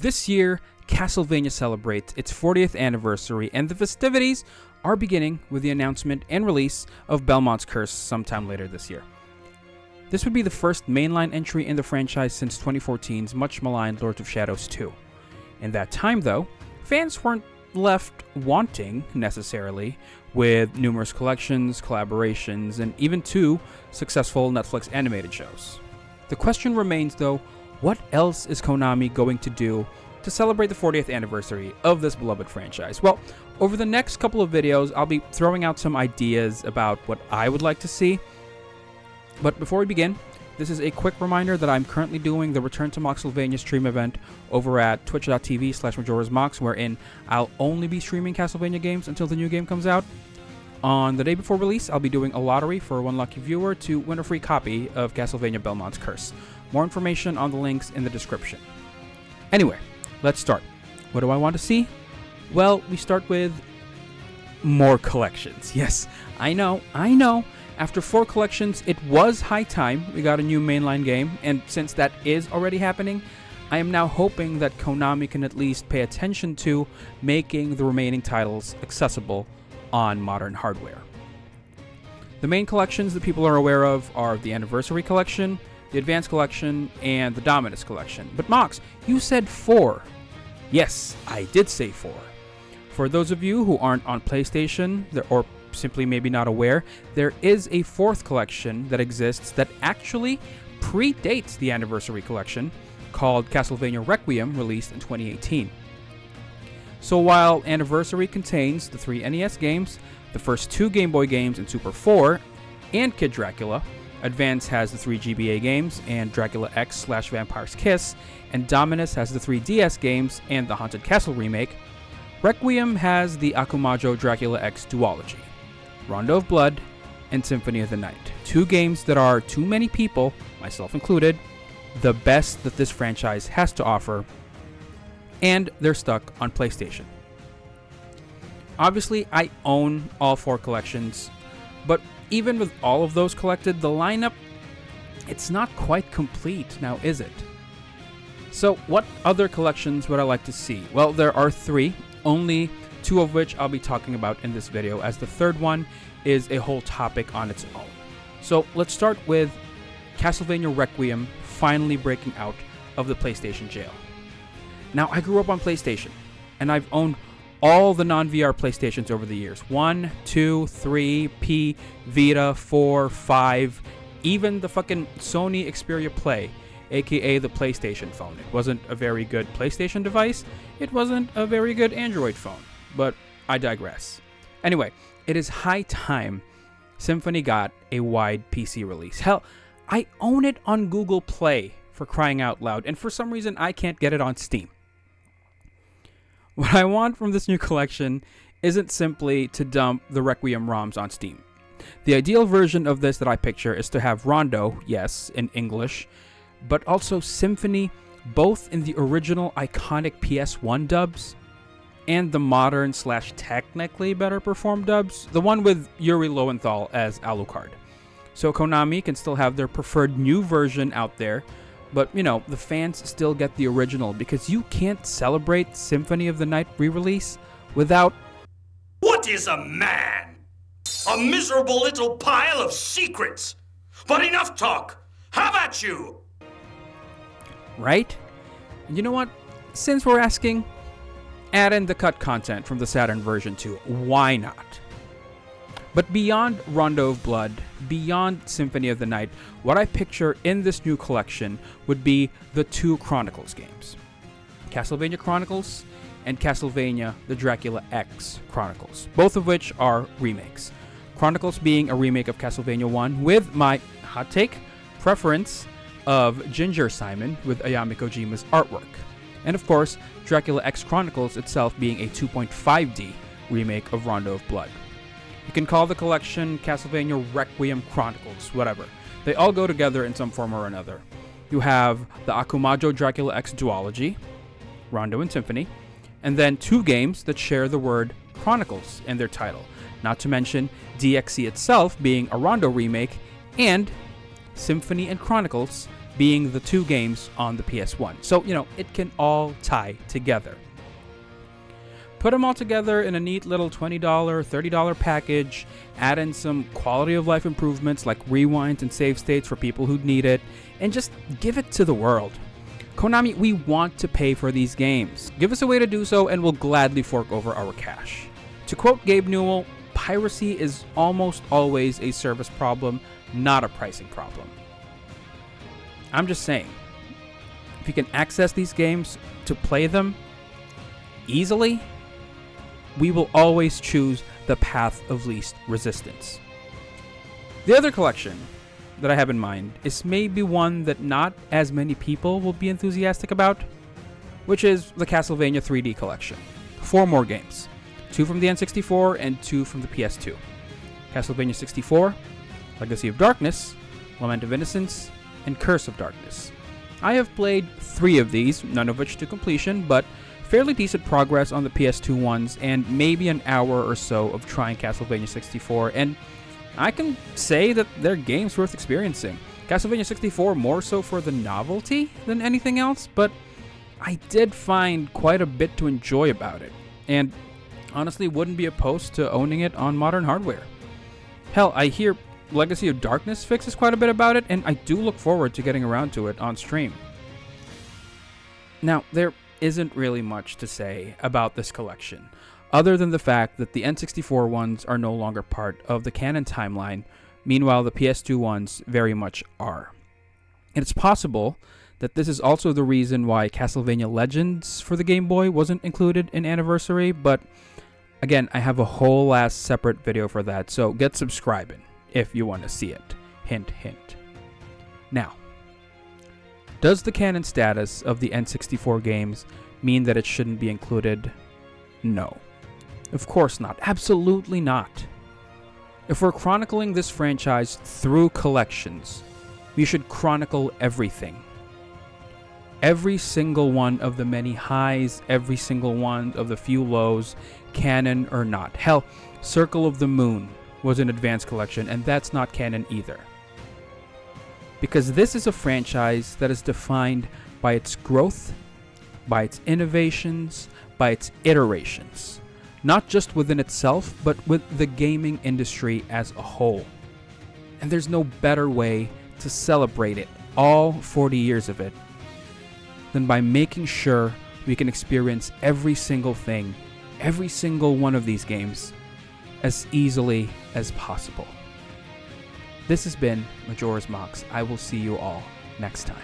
This year, Castlevania celebrates its 40th anniversary, and the festivities are beginning with the announcement and release of Belmont's Curse sometime later this year. This would be the first mainline entry in the franchise since 2014's much-maligned Lords of Shadows 2. In that time, though, fans weren't left wanting, necessarily, with numerous collections, collaborations, and even 2 successful Netflix animated shows. The question remains, though, what else is Konami going to do to celebrate the 40th anniversary of this beloved franchise? Well, over the next couple of videos, I'll be throwing out some ideas about what I would like to see. But before we begin, this is a quick reminder that I'm currently doing the Return to Moxylvania stream event over at twitch.tv/MajorasMox, wherein I'll only be streaming Castlevania games until the new game comes out. On the day before release, I'll be doing a lottery for one lucky viewer to win a free copy of Castlevania Belmont's Curse. More information on the links in the description. Anyway, let's start. What do I want to see? Well, we start with more collections. Yes, I know. After 4 collections, it was high time we got a new mainline game, and since that is already happening, I am now hoping that Konami can at least pay attention to making the remaining titles accessible on modern hardware. The main collections that people are aware of are the Anniversary Collection, the Advanced Collection, and the Dominus Collection. But Mox, you said 4. Yes, I did say 4. For those of you who aren't on PlayStation, or simply maybe not aware, there is a 4th collection that exists that actually predates the Anniversary Collection, called Castlevania Requiem, released in 2018. So while Anniversary contains the 3 NES games, the first 2 Game Boy games in Super 4, and Kid Dracula, Advance has the 3 GBA games and Dracula X/Vampire's Kiss, and Dominus has the 3 DS games and the Haunted Castle remake, Requiem has the Akumajo Dracula X duology, Rondo of Blood, and Symphony of the Night. 2 games that are, to many people, myself included, the best that this franchise has to offer, and they're stuck on PlayStation. Obviously, I own all 4 collections, but even with all of those collected, the lineup, it's not quite complete now, is it? So what other collections would I like to see? Well, there are 3, only 2 of which I'll be talking about in this video, as the third one is a whole topic on its own. So let's start with Castlevania Requiem finally breaking out of the PlayStation jail. Now, I grew up on PlayStation, and I've owned all the non-VR PlayStations over the years. 1, 2, 3, P, Vita, 4, 5, even the fucking Sony Xperia Play, aka the PlayStation phone. It wasn't a very good PlayStation device. It wasn't a very good Android phone. But I digress. Anyway, it is high time Symphony got a wide PC release. Hell, I own it on Google Play, for crying out loud, and for some reason I can't get it on Steam. What I want from this new collection isn't simply to dump the Requiem ROMs on Steam. The ideal version of this that I picture is to have Rondo, yes, in English, but also Symphony, both in the original iconic PS1 dubs and the modern / technically better performed dubs, the one with Yuri Lowenthal as Alucard. So Konami can still have their preferred new version out there, but, you know, the fans still get the original, because you can't celebrate Symphony of the Night re-release without... What is a man? A miserable little pile of secrets! But enough talk! Have at you! Right? And you know what? Since we're asking, add in the cut content from the Saturn version too. Why not? But beyond Rondo of Blood, beyond Symphony of the Night, what I picture in this new collection would be the 2 Chronicles games. Castlevania Chronicles and Castlevania the Dracula X Chronicles, both of which are remakes. Chronicles being a remake of Castlevania 1 with my hot take preference of Ginger Simon with Ayami Kojima's artwork. And of course, Dracula X Chronicles itself being a 2.5D remake of Rondo of Blood. You can call the collection Castlevania Requiem Chronicles, whatever. They all go together in some form or another. You have the Akumajo Dracula X duology, Rondo and Symphony, and then 2 games that share the word Chronicles in their title, not to mention DXC itself being a Rondo remake, and Symphony and Chronicles being the 2 games on the PS1. So, it can all tie together. Put them all together in a neat little $20, $30 package, add in some quality of life improvements like rewinds and save states for people who need it, and just give it to the world. Konami, we want to pay for these games. Give us a way to do so and we'll gladly fork over our cash. To quote Gabe Newell, piracy is almost always a service problem, not a pricing problem. I'm just saying, if you can access these games to play them easily, we will always choose the path of least resistance. The other collection that I have in mind is maybe one that not as many people will be enthusiastic about, which is the Castlevania 3D collection. 4 more games, 2 from the N64 and 2 from the PS2. Castlevania 64, Legacy of Darkness, Lament of Innocence, and Curse of Darkness. I have played 3 of these, none of which to completion, but fairly decent progress on the PS2 ones, and maybe an hour or so of trying Castlevania 64, and I can say that they're games worth experiencing. Castlevania 64 more so for the novelty than anything else, but I did find quite a bit to enjoy about it, and honestly wouldn't be opposed to owning it on modern hardware. Hell, I hear Legacy of Darkness fixes quite a bit about it, and I do look forward to getting around to it on stream. Now, there isn't really much to say about this collection, other than the fact that the N64 ones are no longer part of the canon timeline, meanwhile the PS2 ones very much are. And it's possible that this is also the reason why Castlevania Legends for the Game Boy wasn't included in Anniversary, but again, I have a whole ass separate video for that, so get subscribing if you want to see it. Hint, hint. Now, does the canon status of the N64 games mean that it shouldn't be included? No. Of course not. Absolutely not. If we're chronicling this franchise through collections, we should chronicle everything. Every single one of the many highs, every single one of the few lows, canon or not. Hell, Circle of the Moon was an advanced collection, and that's not canon either. Because this is a franchise that is defined by its growth, by its innovations, by its iterations. Not just within itself, but with the gaming industry as a whole. And there's no better way to celebrate it, all 40 years of it, than by making sure we can experience every single thing, every single one of these games, as easily as possible. This has been MajorasMox. I will see you all next time.